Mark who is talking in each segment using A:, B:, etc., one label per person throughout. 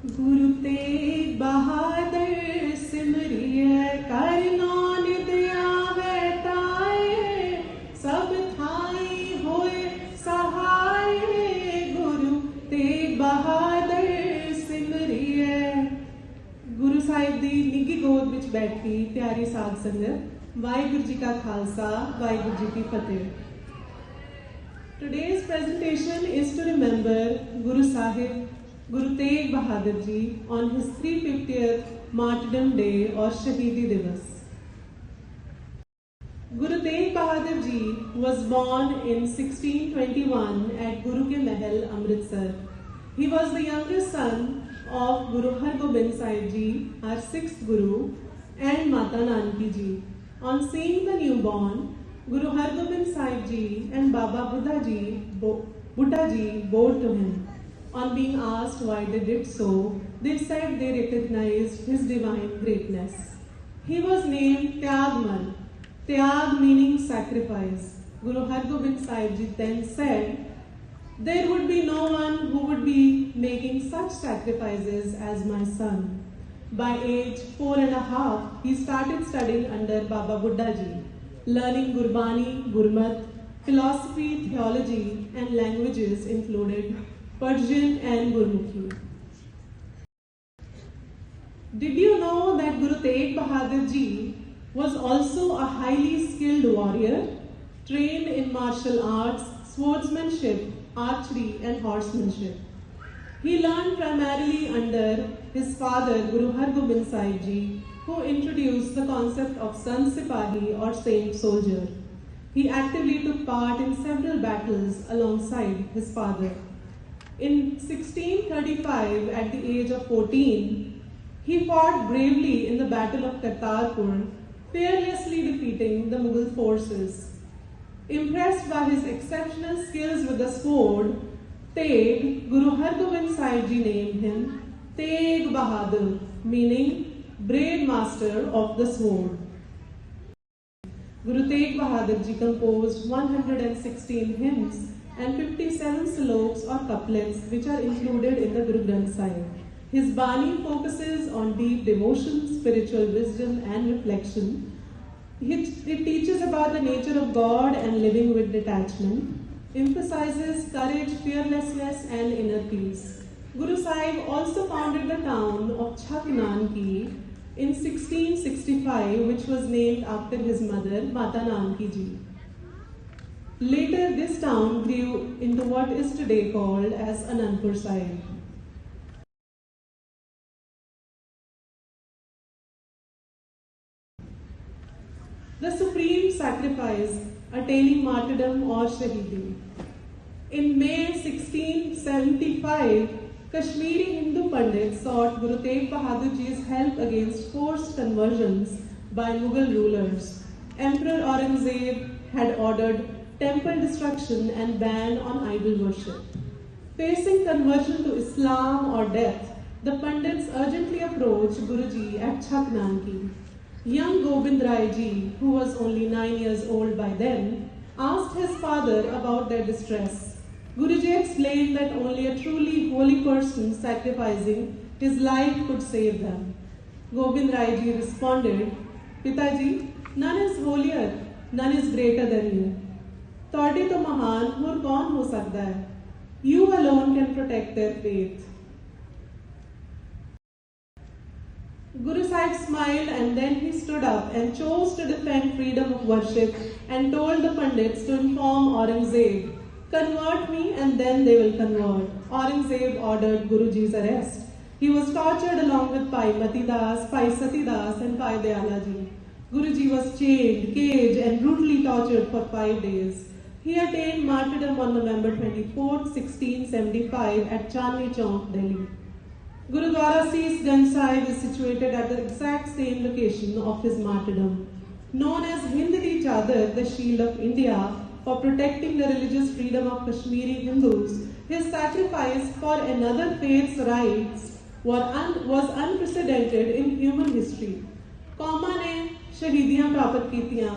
A: गुरु तेग बहादुर सिमरिय कर नानक आवे ताए सब थाई होए सहाय गुरु तेग बहादुर सिमरिय। गुरु साहिब दी निੱਘੀ गोद विच बैठी प्यारी साध संगत वाहिगुरु जी का खालसा वाहिगुरु जी की फतेह। Today's presentation is to remember Guru Sahib Guru Tegh Bahadur Ji on his 350th Martyrdom Day or Shahidi Divas. Guru Tegh Bahadur Ji was born in 1621 at Guru Ke Mahal, Amritsar. He was the youngest son of Guru Har Gobind Sahib Ji, our 6th Guru, and Mata Nanki Ji. On seeing the newborn, Guru Har Gobind Sahib Ji and Baba Buddha Ji bowed to him. On being asked why they did so, they said they recognized his divine greatness. He was named Tyagmal, Tyag meaning sacrifice. Guru Har Gobind Sahib Ji then said, there would be no one who would be making such sacrifices as my son. By age 4.5, he started studying under Baba Buddha Ji, learning Gurbani, Gurmat, philosophy, theology, and languages included Persian and Gurmukhi. Did you know that Guru Tegh Bahadur Ji was also a highly skilled warrior, trained in martial arts, swordsmanship, archery, and horsemanship? He learned primarily under his father Guru Har Gobind Sahib Ji, who introduced the concept of Sant Sipahi or saint soldier. He actively took part in several battles alongside his father. In 1635, at the age of 14, he fought bravely in the Battle of Kartarpur, fearlessly defeating the Mughal forces. Impressed by his exceptional skills with the sword, Tegh, Guru Har Gobind Sahib Ji named him Tegh Bahadur, meaning brave master of the sword. Guru Tegh Bahadur Ji composed 116 hymns and 57 sloks or couplets which are included in the Guru Granth Sahib. His Bani focuses on deep devotion, spiritual wisdom and reflection. It teaches about the nature of God and living with detachment, emphasizes courage, fearlessness and inner peace. Guru Sahib also founded the town of Chak Nanki in 1665, which was named after his mother, Mata Nanki Ji. Later, this town grew into what is today called as Anandpur Sahib. The supreme sacrifice, attaining martyrdom or Shahidi. In May 1675, Kashmiri Hindu Pandits sought Guru Tegh Bahadur Ji's help against forced conversions by Mughal rulers. Emperor Aurangzeb had ordered temple destruction and ban on idol worship. Facing conversion to Islam or death, the Pandits urgently approached Guruji at Chak Nanki. Young Gobind Rai Ji, who was only 9 years old by then, asked his father about their distress. Guruji explained that only a truly holy person sacrificing his life could save them. Gobind Rai Ji responded, Pitaji, none is holier, none is greater than you. Tode to mahan ਹੋਰ कौन हो सकता है? You alone can protect their faith. Guru Sahib smiled and then he stood up and chose to defend freedom of worship and told the Pandits to inform Aurangzeb, convert me and then they will convert. Aurangzeb ordered Guruji's arrest. He was tortured along with Pai Mati Das, Pai Sati Das and Pai Dayala Ji. Guruji was chained, caged and brutally tortured for 5 days. He attained martyrdom on November 24, 1675 at Chandni Chowk, Delhi. Gurudwara Sis Ganj Sahib is situated at the exact same location of his martyrdom. Known as Hindki Chadar, the shield of India, for protecting the religious freedom of Kashmiri Hindus, his sacrifice for another faith's rights was unprecedented in human history. कौमां ने शहीदियां प्राप्त कीतियां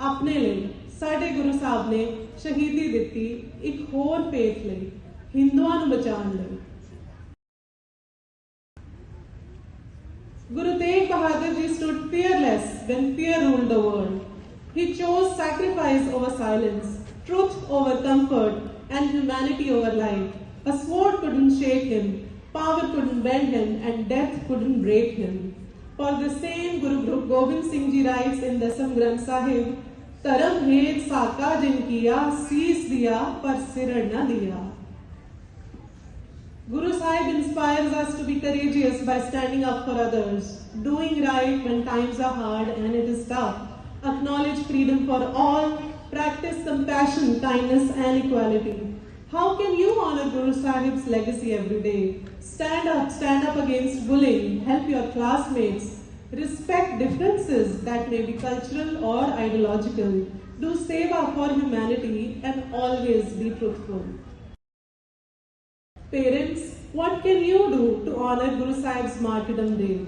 A: अपने लिए साडे गुरु साहब ने शहीदी दिती एक होर फेथ लई हिंदुआं नूं बचाउण लई। Guru Tegh Bahadur Ji stood fearless when fear ruled the world. He chose sacrifice over silence, truth over comfort, and humanity over life. A sword couldn't shake him, power couldn't bend him, and death couldn't break him. For the same, Guru Gobind Singh Ji writes in Dasam Granth Sahib, Taram bhed saka jin kiya, sees diya par sir na diya. Guru Sahib inspires us to be courageous by standing up for others, doing right when times are hard and it is tough, acknowledge freedom for all, practice compassion, kindness and equality. How can you honor Guru Sahib's legacy every day? Stand up against bullying, help your classmates, respect differences that may be cultural or ideological, do seva for humanity and always be truthful. Parents, what can you do to honor Guru Sahib's Martyrdom Day?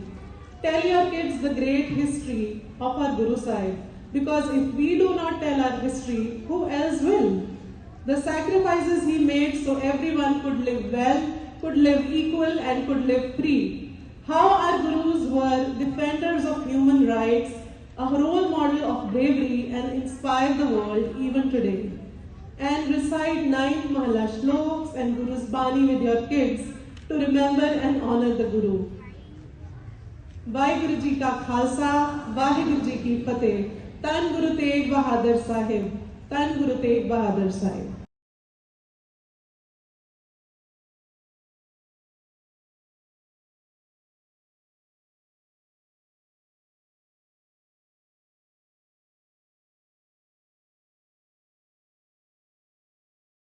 A: Tell your kids the great history of our Guru Sahib, because if we do not tell our history, who else will? The sacrifices he made so everyone could live well, could live equal and could live free. How our Gurus were defenders of human rights, a role model of bravery and inspire the world even today. And recite 9th Mahalla shloks and Guru's Bani with your kids to remember and honor the Guru. Vaheguru Ji Ka Khalsa, Vaheguru Ji Ki Fateh. Tan Guru Tegh Bahadur Sahib. Tan Guru Tegh Bahadur Sahib.